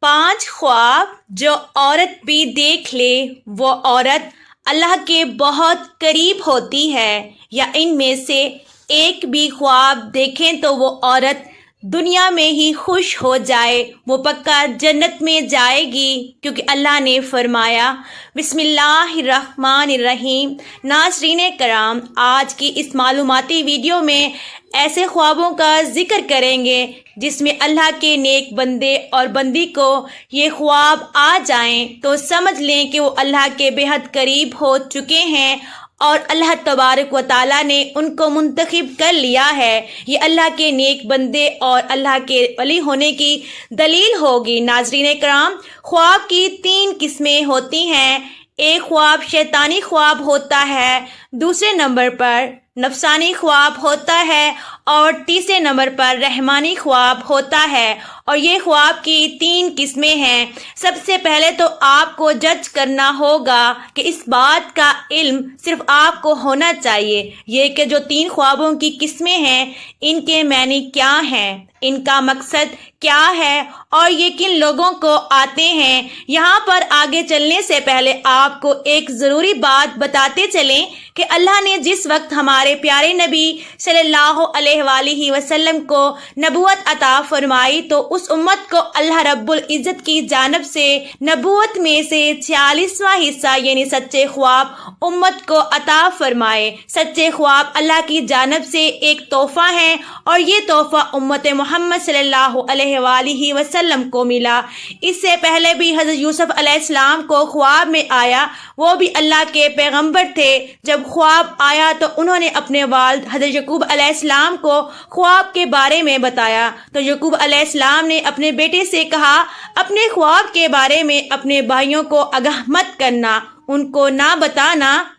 5 ख्वाब जो औरत भी देख ले वो औरत अल्लाह के बहुत करीब होती है, या इनमें से एक भी ख्वाब देखें तो वो औरत दुनिया में ही खुश हो जाए, वो पक्का जन्नत में जाएगी, क्योंकि अल्लाह ने फरमाया। बिस्मिल्लाहिर्रहमानिर्रहीम। नाज़रीन कराम, आज की इस मालूमाती वीडियो में ऐसे ख्वाबों का जिक्र करेंगे जिसमें अल्लाह के नेक बंदे और बंदी को ये ख्वाब आ जाएं तो समझ लें कि वो अल्लाह के बेहद करीब हो चुके हैं और अल्लाह तबारक व ताला ने उनको मुंतखब कर लिया है। ये अल्लाह के नेक बंदे और अल्लाह के वली होने की दलील होगी। नाज़रीन कराम, ख्वाब की 3 किस्में होती हैं। एक ख्वाब शैतानी ख्वाब होता है, दूसरे नंबर पर नफसानी ख्वाब होता है और तीसरे नंबर पर रहमानी ख्वाब होता है। और ये ख्वाब की 3 किस्में हैं। सबसे पहले तो आपको जज करना होगा कि इस बात का इल्म सिर्फ आपको होना चाहिए ये कि जो 3 ख्वाबों की किस्में हैं इनके मानी क्या हैं, इनका मकसद क्या है और ये किन लोगों को आते हैं। यहाँ पर आगे चलने से पहले आपको एक ज़रूरी बात बताते चलें कि अल्लाह ने जिस वक्त हमारे प्यारे नबी सल्लल्लाहु अलैहि वसल्लम को नबूवत अता फरमाई तो उस उम्मत को अल्लाह रब्बुल इज़्ज़त की जानिब से नबूवत में से 46वां हिस्सा यानी सच्चे ख्वाब उम्मत को अता फरमाए। सच्चे ख्वाब अल्लाह की जानिब से एक तोहफ़ा है और ये तोहफ़ा उम्मत मोहम्मद सल्लल्लाहु अलैहि वसल्लम को मिला। इससे पहले भी हज़रत यूसुफ अलैहिस्सलाम को ख्वाब में आया, वो भी अल्लाह के पैगंबर थे। जब ख्वाब आया तो उन्होंने अपने वालिद हज़रत यकूब अलैहिस्सलाम को ख्वाब के बारे में बताया तो यकूब अलैहिस्सलाम ने अपने बेटे से कहा, अपने ख्वाब के बारे में अपने भाइयों को आगाह मत करना, उनको ना बताना,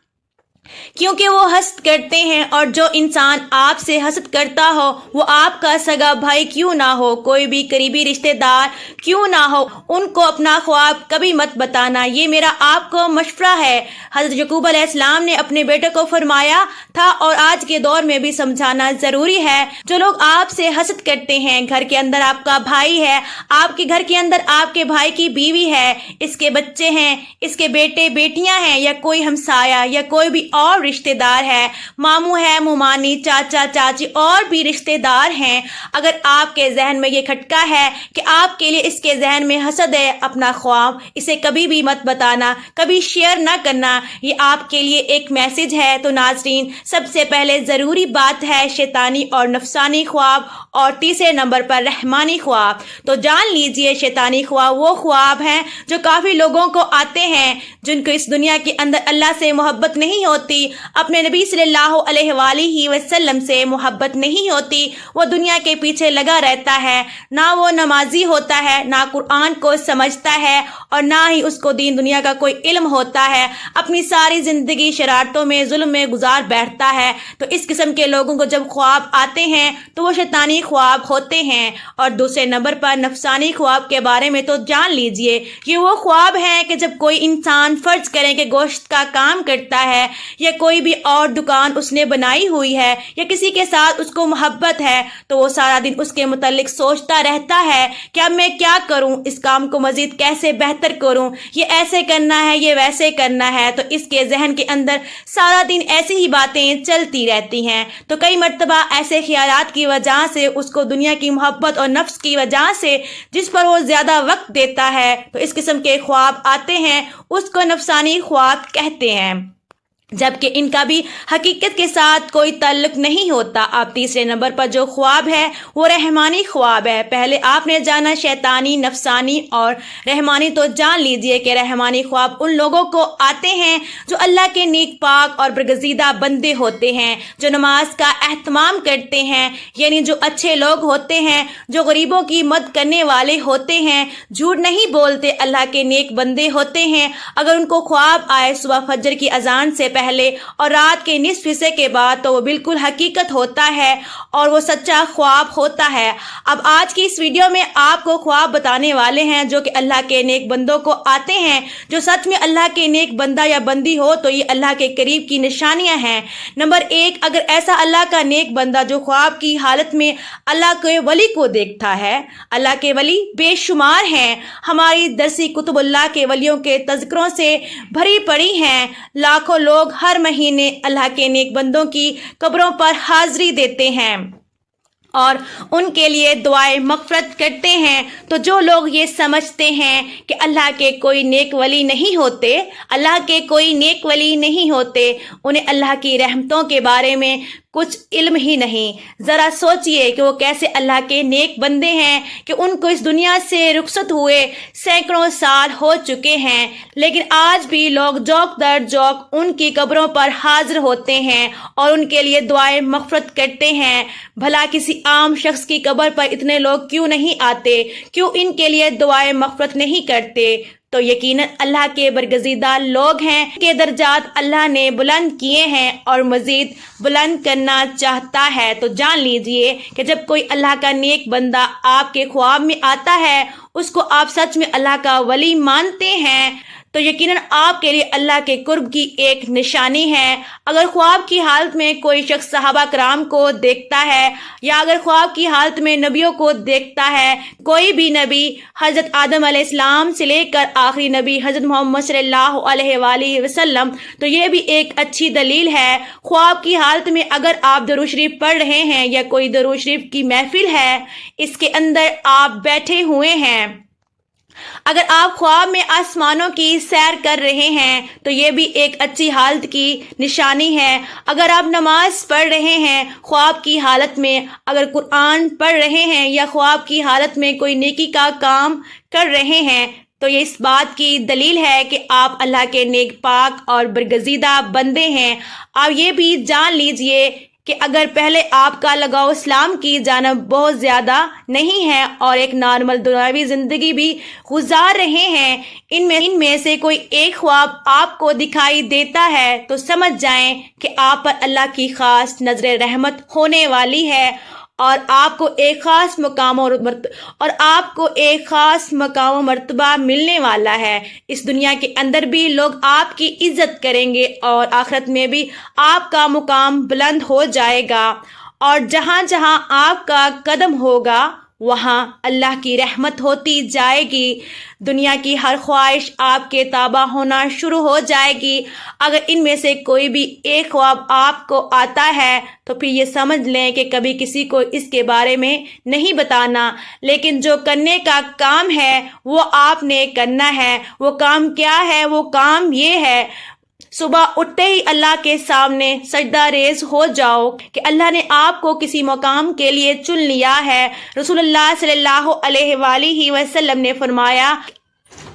क्योंकि वो हसद करते हैं और जो इंसान आपसे हसद करता हो वो आपका सगा भाई क्यों ना हो, कोई भी करीबी रिश्तेदार क्यों ना हो, उनको अपना ख्वाब कभी मत बताना, ये मेरा आपको मशवरा है। हज़रत यकूब अलैहिस्सलाम ने अपने बेटे को फरमाया था और आज के दौर में भी समझाना ज़रूरी है। जो लोग आपसे हसद करते हैं, घर के अंदर आपका भाई है, आपके घर के अंदर आपके भाई की बीवी है, इसके बच्चे हैं, इसके बेटे बेटियां हैं, या कोई हमसाया या कोई भी और रिश्तेदार है, मामू है, मुमानी, चाचा चाची और भी रिश्तेदार हैं, अगर आपके जहन में ये खटका है कि आपके लिए इसके जहन में हसद है, अपना ख्वाब इसे कभी भी मत बताना, कभी शेयर ना करना, ये आपके लिए एक मैसेज है। तो नाज़रीन, सबसे पहले ज़रूरी बात है शैतानी और नफसानी ख्वाब और तीसरे नंबर पर रहमानी ख्वाब। तो जान लीजिए, शैतानी ख्वाब वो ख्वाब हैं जो काफ़ी लोगों को आते हैं जिनको इस दुनिया के अंदर अल्लाह से मोहब्बत नहीं होती, अपने नबी सल्लल्लाहु अलैहि वसल्लम से मोहब्बत नहीं होती, वो दुनिया के पीछे लगा रहता है, ना वो नमाजी होता है, ना कुरान को समझता है और ना ही उसको दीन दुनिया का कोई इल्म होता है, अपनी सारी ज़िंदगी शरारतों में जुल्म में गुजार बैठता है। तो इस किस्म के लोगों को जब ख्वाब आते हैं तो वो शैतानी ख्वाब होते हैं। और दूसरे नंबर पर नफसानी ख्वाब के बारे में तो जान लीजिए, ये वो ख्वाब हैं कि जब कोई इंसान फर्ज करें कि गोश्त का काम करता है या कोई भी और दुकान उसने बनाई हुई है या किसी के साथ उसको मोहब्बत है तो वो सारा दिन उसके मुतालिक सोचता रहता है कि अब मैं क्या करूं, इस काम को मजीद कैसे बेहतर करूं, ये ऐसे करना है, ये वैसे करना है। तो इसके जहन के अंदर सारा दिन ऐसी ही बातें चलती रहती हैं। तो कई मर्तबा ऐसे ख्यालात की वजह से उसको दुनिया की मोहब्बत और नफ्स की वजह से जिस पर वो ज़्यादा वक्त देता है तो इस किस्म के ख्वाब आते हैं, उसको नफसानी ख्वाब कहते हैं, जबकि इनका भी हकीकत के साथ कोई ताल्लुक नहीं होता। अब तीसरे नंबर पर जो ख्वाब है वो रहमानी ख्वाब है। पहले आपने जाना शैतानी, नफसानी और रहमानी, तो जान लीजिए कि रहमानी ख्वाब उन लोगों को आते हैं जो अल्लाह के नेक पाक और बरगज़ीदा बंदे होते हैं, जो नमाज का एहतमाम करते हैं, यानी जो अच्छे लोग होते हैं, जो गरीबों की मदद करने वाले होते हैं, झूठ नहीं बोलते, अल्लाह के नेक बंदे होते हैं। अगर उनको ख्वाब आए सुबह फजर की अजान से پہلے اور رات کے نصف حصے کے بعد تو وہ بالکل حقیقت ہوتا ہے اور وہ سچا خواب ہوتا ہے۔ اب آج کی اس ویڈیو میں آپ کو خواب بتانے والے ہیں جو کہ اللہ کے نیک بندوں کو آتے ہیں۔ جو سچ میں اللہ کے نیک بندہ یا بندی ہو تو یہ اللہ کے قریب کی نشانیاں ہیں۔ نمبر 1، اگر ایسا اللہ کا نیک بندہ جو خواب کی حالت میں اللہ کے ولی کو دیکھتا ہے۔ اللہ کے ولی بے شمار ہیں۔ ہماری درسی کتب اللہ کے ولیوں کے تذکروں سے بھری پڑی ہیں۔ لاکھوں لوگ ہر مہینے اللہ کے نیک بندوں کی قبروں پر حاضری دیتے ہیں اور ان کے لیے دعائیں مغفرت کرتے ہیں۔ تو جو لوگ یہ سمجھتے ہیں کہ اللہ کے کوئی نیک ولی نہیں ہوتے، انہیں اللہ کی رحمتوں کے بارے میں کچھ علم ہی نہیں۔ ذرا سوچئے کہ وہ کیسے اللہ کے نیک بندے ہیں کہ ان کو اس دنیا سے رخصت ہوئے سینکڑوں سال ہو چکے ہیں، لیکن آج بھی لوگ جوک در جوک ان کی قبروں پر حاضر ہوتے ہیں اور ان کے لیے دعائیں مغفرت کرتے ہیں۔ بھلا کسی عام شخص کی قبر پر اتنے لوگ کیوں نہیں آتے؟ کیوں ان کے لیے دعائیں مغفرت نہیں کرتے؟ تو یقیناً اللہ کے برگزیدہ لوگ ہیں کہ درجات اللہ نے بلند کیے ہیں اور مزید بلند کرنا چاہتا ہے۔ تو جان لیجئے کہ جب کوئی اللہ کا نیک بندہ آپ کے خواب میں آتا ہے، اس کو آپ سچ میں اللہ کا ولی مانتے ہیں تو یقیناً آپ کے لیے اللہ کے قرب کی ایک نشانی ہے۔ اگر خواب کی حالت میں کوئی شخص صحابہ کرام کو دیکھتا ہے یا اگر خواب کی حالت میں نبیوں کو دیکھتا ہے، کوئی بھی نبی حضرت آدم علیہ السلام سے لے کر آخری نبی حضرت محمد صلی اللہ علیہ وآلہ وسلم، تو یہ بھی ایک اچھی دلیل ہے۔ خواب کی حالت میں اگر آپ درود شریف پڑھ رہے ہیں یا کوئی درود شریف کی محفل ہے، اس کے اندر آپ بیٹھے ہوئے ہیں، اگر آپ خواب میں آسمانوں کی سیر کر رہے ہیں تو یہ بھی ایک اچھی حالت کی نشانی ہے۔ اگر آپ نماز پڑھ رہے ہیں خواب کی حالت میں، اگر قرآن پڑھ رہے ہیں یا خواب کی حالت میں کوئی نیکی کا کام کر رہے ہیں تو یہ اس بات کی دلیل ہے کہ آپ اللہ کے نیک پاک اور برگزیدہ بندے ہیں۔ آپ یہ بھی جان لیجئے کہ اگر پہلے آپ کا لگاؤ اسلام کی جانب بہت زیادہ نہیں ہے اور ایک نارمل دنیاوی زندگی بھی گزار رہے ہیں، ان میں سے کوئی ایک خواب آپ کو دکھائی دیتا ہے تو سمجھ جائیں کہ آپ پر اللہ کی خاص نظر رحمت ہونے والی ہے اور آپ کو ایک خاص مقام و مرتبہ ملنے والا ہے۔ اس دنیا کے اندر بھی لوگ آپ کی عزت کریں گے اور آخرت میں بھی آپ کا مقام بلند ہو جائے گا، اور جہاں جہاں آپ کا قدم ہوگا وہاں اللہ کی رحمت ہوتی جائے گی۔ دنیا کی ہر خواہش آپ کے تابع ہونا شروع ہو جائے گی۔ اگر ان میں سے کوئی بھی ایک خواب آپ کو آتا ہے تو پھر یہ سمجھ لیں کہ کبھی کسی کو اس کے بارے میں نہیں بتانا، لیکن جو کرنے کا کام ہے وہ آپ نے کرنا ہے۔ وہ کام کیا ہے؟ وہ کام یہ ہے، صبح اٹھتے ہی اللہ کے سامنے سجدہ ریز ہو جاؤ کہ اللہ نے آپ کو کسی مقام کے لیے چن لیا ہے۔ رسول اللہ صلی اللہ علیہ وآلہ وسلم نے فرمایا،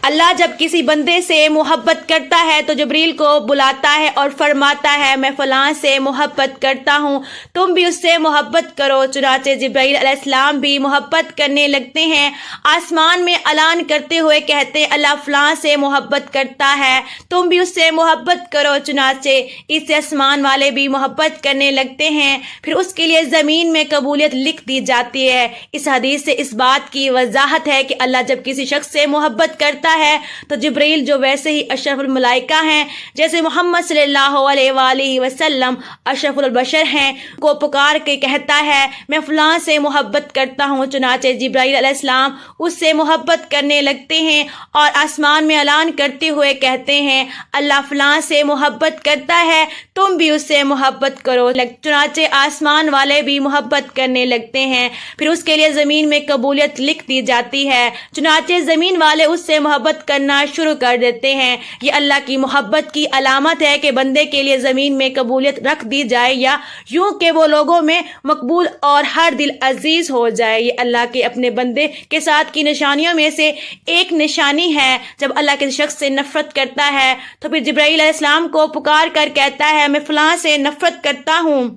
اللہ جب کسی بندے سے محبت کرتا ہے تو جبریل کو بلاتا ہے اور فرماتا ہے میں فلاں سے محبت کرتا ہوں، تم بھی اس سے محبت کرو۔ چنانچہ جبرائیل علیہ السلام بھی محبت کرنے لگتے ہیں، آسمان میں اعلان کرتے ہوئے کہتے ہیں اللہ فلاں سے محبت کرتا ہے، تم بھی اس سے محبت کرو۔ چنانچہ اس سے آسمان والے بھی محبت کرنے لگتے ہیں، پھر اس کے لیے زمین میں قبولیت لکھ دی جاتی ہے۔ اس حدیث سے اس بات کی وضاحت ہے کہ اللہ جب کسی شخص سے محبت کرتا ہے تو جبرائیل جو ویسے ہی اشرف الملائکہ ہیں، جیسے محمد صلی اللہ علیہ وآلہ وسلم اشرف البشر ہیں، کو پکار کے کہتا ہے میں فلاں سے محبت کرتا ہوں۔ چنانچہ جبرائیل علیہ السلام اس سے محبت کرنے لگتے ہیں اور آسمان میں اعلان کرتے ہوئے کہتے ہیں اللہ فلاں سے محبت کرتا ہے، تم بھی اس سے محبت کرو۔ چنانچہ آسمان والے بھی محبت کرنے لگتے ہیں، پھر اس کے لیے زمین میں قبولیت لکھ دی جاتی ہے۔ چنانچہ زمین والے اس سے محبت کرنا شروع کر دیتے ہیں۔ یہ اللہ کی محبت کی علامت ہے کہ بندے کے لیے زمین میں قبولیت رکھ دی جائے، یا یوں کہ وہ لوگوں میں مقبول اور ہر دل عزیز ہو جائے۔ یہ اللہ کے اپنے بندے کے ساتھ کی نشانیوں میں سے ایک نشانی ہے۔ جب اللہ کسی شخص سے نفرت کرتا ہے تو پھر جبرائیل علیہ السلام کو پکار کر کہتا ہے میں فلاں سے نفرت کرتا ہوں۔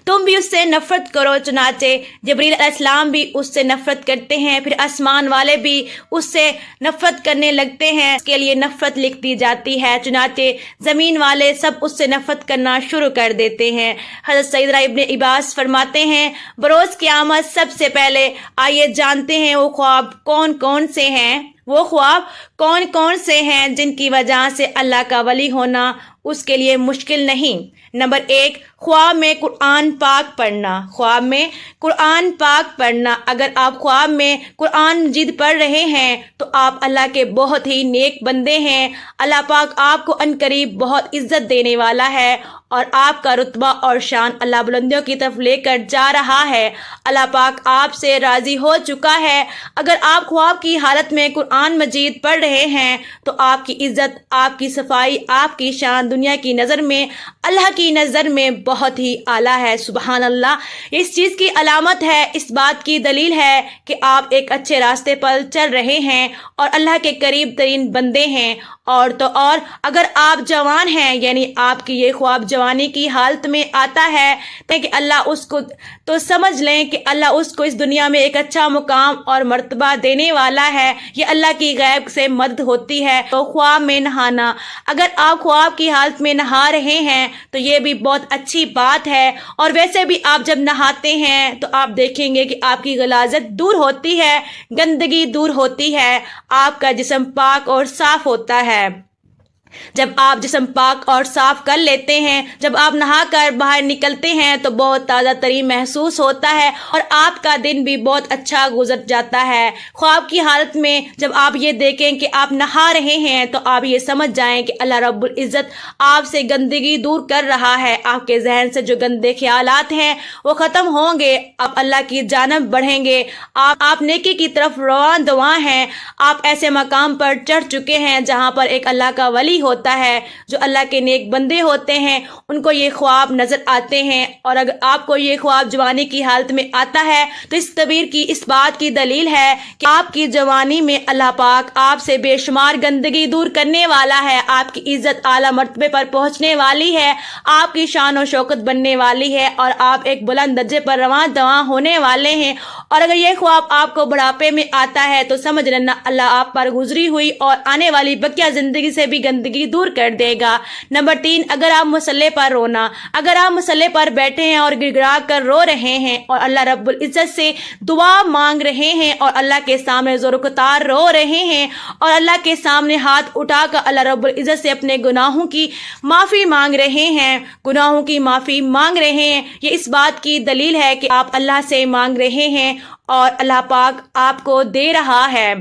तुम भी उससे नफरत करो। चुनाचे जिब्रील अलैहिस्सलाम भी उससे नफरत करते हैं, फिर आसमान वाले भी उससे नफरत करने लगते हैं, इसके लिए नफरत लिख दी जाती है। चुनाचे ज़मीन वाले सब उससे नफरत करना शुरू कर देते हैं। हज़रत सैयदना इब्ने इब्बास फरमाते हैं, बरोज़ क़यामत सबसे पहले आइए जानते हैं वो ख्वाब कौन कौन से हैं, वो ख्वाब कौन कौन से हैं जिनकी वजह से अल्लाह का वली होना उसके लिए मुश्किल नहीं। नंबर 1, ख्वाब में कुरान पाक पढ़ना। ख्वाब में कुरान पाक पढ़ना। अगर आप ख्वाब में कुरान मजीद पढ़ रहे हैं तो आप अल्लाह के बहुत ही नेक बंदे हैं। अल्लाह पाक आपको अनकरीब बहुत इज्जत देने वाला है और आपका रुतबा और शान अल्लाह बुलंदियों की तरफ लेकर जा रहा है। अल्लाह पाक आपसे राज़ी हो चुका है। अगर आप ख्वाब की हालत में कुरान मजीद पढ़ रहे हैं तो आपकी इज्जत, आपकी सफाई, आपकी शान दुनिया की नज़र में, अल्लाह की नज़र में बहुत ही आला है। सुबहान अल्लाह। इस चीज़ की अलामत है, इस बात की दलील है कि आप एक अच्छे रास्ते पर चल रहे हैं और अल्लाह के करीब तरीन बंदे हैं। और तो और अगर आप जवान हैं, यानी आपकी ये ख्वाब जवानी की हालत में आता है कि अल्लाह उसको, तो समझ लें कि अल्लाह उसको इस दुनिया में एक अच्छा मुकाम और मर्तबा देने वाला है। ये अल्लाह की गैब से मदद होती है। तो ख्वाब में नहाना, अगर आप ख्वाब की हालत में नहा रहे हैं तो ये भी बहुत अच्छी बात है। और वैसे भी आप जब नहाते हैं तो आप देखेंगे कि आपकी गलाजत दूर होती है, गंदगी दूर होती है, आपका जिस्म पाक और साफ होता है। जब आप जिस्म पाक और साफ कर लेते हैं, जब आप नहाकर बाहर निकलते हैं तो बहुत ताज़ा तरीन महसूस होता है और आपका दिन भी बहुत अच्छा गुजर जाता है। ख्वाब की हालत में जब आप ये देखें कि आप नहा रहे हैं तो आप ये समझ जाएं कि अल्लाह रब्बुल इज़्ज़त आपसे गंदगी दूर कर रहा है। आपके जहन से जो गंदे ख्यालात हैं वो ख़त्म होंगे, आप अल्लाह की जानब बढ़ेंगे, आप नेकी की तरफ रवान दवा हैं। आप ऐसे मकाम पर चढ़ चुके हैं जहाँ पर एक अल्लाह का वली होता है। जो अल्लाह के नेक बंदे होते हैं उनको ये ख्वाब नजर आते हैं। और अगर आपको ये ख्वाब जवानी की हालत में आता है तो इस तबीर की, इस बात की दलील है कि आपकी जवानी में अल्लाह पाक आपसे बेशुमार गंदगी दूर करने वाला है। आपकी इज्जत आला मर्तबे पर पहुंचने वाली है, आपकी शान और शौकत बनने वाली है और आप एक बुलंद दर्जे पर रवां दवा होने वाले हैं। और अगर ये ख्वाब आपको बुढ़ापे में आता है तो समझ लेना अल्लाह आप पर गुजरी हुई और आने वाली बकिया जिंदगी से भी गंदगी दूर कर देगा। नंबर 3, अगर आप मुसल्ले पर रोना, अगर आप मुसल्ले पर बैठे हैं और गिड़गिड़ा कर रो रहे हैं और अल्लाह रब्बुल इज़्ज़त से दुआ मांग रहे हैं और अल्लाह के सामने ज़ोर-ओ-क़तार रो रहे हैं और अल्लाह के सामने हाथ उठाकर अल्लाह रब्बुल इज़्ज़त से अपने गुनाहों की माफ़ी मांग रहे हैं, गुनाहों की माफ़ी मांग रहे हैं, ये इस बात की दलील है कि आप अल्लाह से मांग रहे हैं और अल्लाह पाक आपको दे रहा है।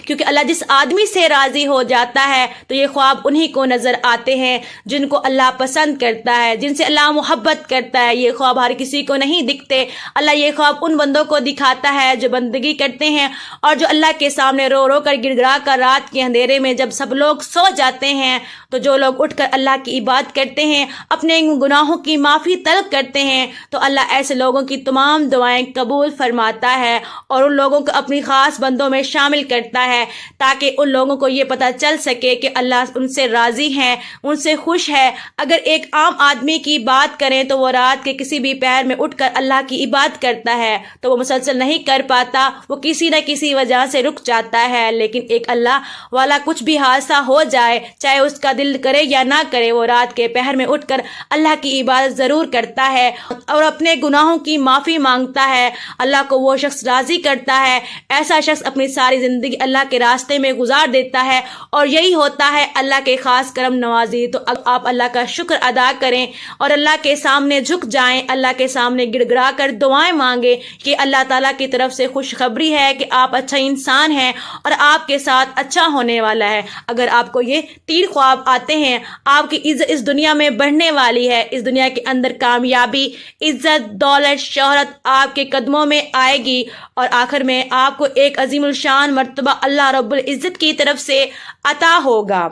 क्योंकि अल्लाह जिस आदमी से राज़ी हो जाता है तो ये ख्वाब उन्हीं को नज़र आते हैं जिनको अल्लाह पसंद करता है, जिनसे अल्लाह मोहब्बत करता है। ये ख्वाब हर किसी को नहीं दिखते। अल्लाह ये ख्वाब उन बंदों को दिखाता है जो बंदगी करते हैं और जो अल्लाह के सामने रो रो कर गिड़गिड़ा कर रात के अंधेरे में जब सब लोग सो जाते हैं तो जो लोग उठकर अल्लाह की इबादत करते हैं, अपने गुनाहों की माफ़ी तलब करते हैं, तो अल्लाह ऐसे लोगों की तमाम दुआएं कबूल फरमाता है और उन लोगों को अपनी ख़ास बंदों में शामिल करता है ताकि उन लोगों को ये पता चल सके कि अल्लाह उनसे राज़ी है, उनसे खुश है। अगर एक आम आदमी की बात करें तो वो रात के किसी भी पहर में उठकर अल्लाह की इबादत करता है तो वो मुसलसल नहीं कर पाता, वो किसी न किसी वजह से रुक जाता है। लेकिन एक अल्लाह वाला कुछ भी हादसा हो जाए, चाहे उसका दिल करे या ना करे, वो रात के पहर में उठकर अल्लाह की इबादत ज़रूर करता है और अपने गुनाहों की माफ़ी मांगता है। अल्लाह को वो शख्स राज़ी करता है। ऐसा शख्स अपनी सारी ज़िंदगी अल्लाह के रास्ते में गुजार देता है और यही होता है अल्लाह के ख़ास करम नवाजी। तो अब आप अल्लाह का शुक्र अदा करें और अल्लाह के सामने झुक जाएं, अल्लाह के सामने गिड़गिड़ा कर दुआएं मांगे कि अल्लाह ताला की तरफ से खुशखबरी है कि आप अच्छा इंसान हैं और आपके साथ अच्छा होने वाला है। अगर आपको ये 3 ख्वाब आते हैं, आपकी इज्जत इस दुनिया में बढ़ने वाली है। इस दुनिया के अंदर कामयाबी, इज्जत, दौलत, शोहरत आपके कदमों में आएगी और आखिर में आपको एक अजीमुल शान मर्तबा अल्लाह रब्बुल इज़्ज़त की तरफ से अता होगा।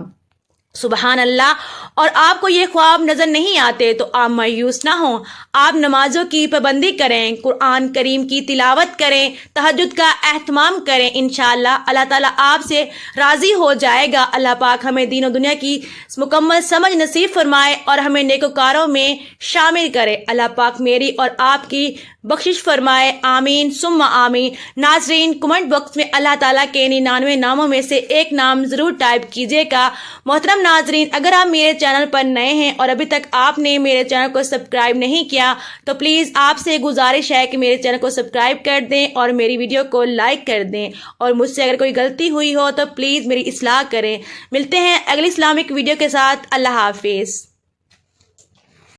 سبحان اللہ۔ اور آپ کو یہ خواب نظر نہیں آتے تو آپ مایوس نہ ہوں، آپ نمازوں کی پابندی کریں، قرآن کریم کی تلاوت کریں، تہجد کا اہتمام کریں، انشاءاللہ اللہ تعالیٰ آپ سے راضی ہو جائے گا۔ اللہ پاک ہمیں دین و دنیا کی مکمل سمجھ نصیب فرمائے اور ہمیں نیکوکاروں میں شامل کرے۔ اللہ پاک میری اور آپ کی بخشش فرمائے، آمین ثم آمین۔ ناظرین، کمنٹ باکس میں اللہ تعالیٰ کے 99 ناموں میں سے ایک نام ضرور ٹائپ کیجیے گا۔ محترم ناظرین، اگر آپ میرے چینل پر نئے ہیں اور ابھی تک آپ نے میرے چینل کو سبسکرائب نہیں کیا تو پلیز آپ سے گزارش ہے کہ میرے چینل کو سبسکرائب کر دیں اور میری ویڈیو کو لائک کر دیں، اور مجھ سے اگر کوئی غلطی ہوئی ہو تو پلیز میری اصلاح کریں۔ ملتے ہیں اگلی اسلامک ویڈیو کے ساتھ۔ اللہ حافظ۔